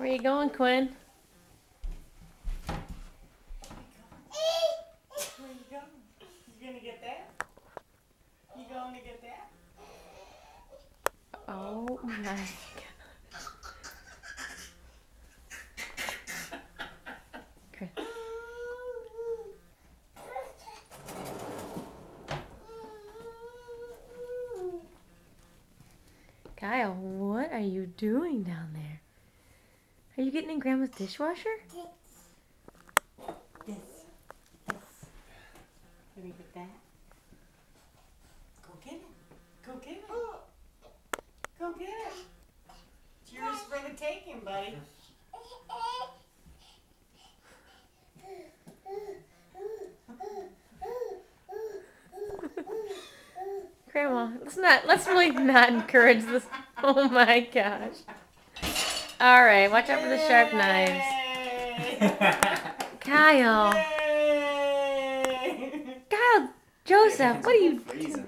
Where you going, Quinn? Where you going? You gonna get that? You going to get that? Oh my God. Okay. Kyle, what are you doing down there? Are you getting in Grandma's dishwasher? Yes. Gonna get that? Go get it. Go get it. Go get it. It's yours for the taking, buddy. Grandma, let's really not encourage this. Oh my gosh. Alright, watch out for the sharp knives. Kyle. Yay! Kyle, Joseph, what are you Freezing.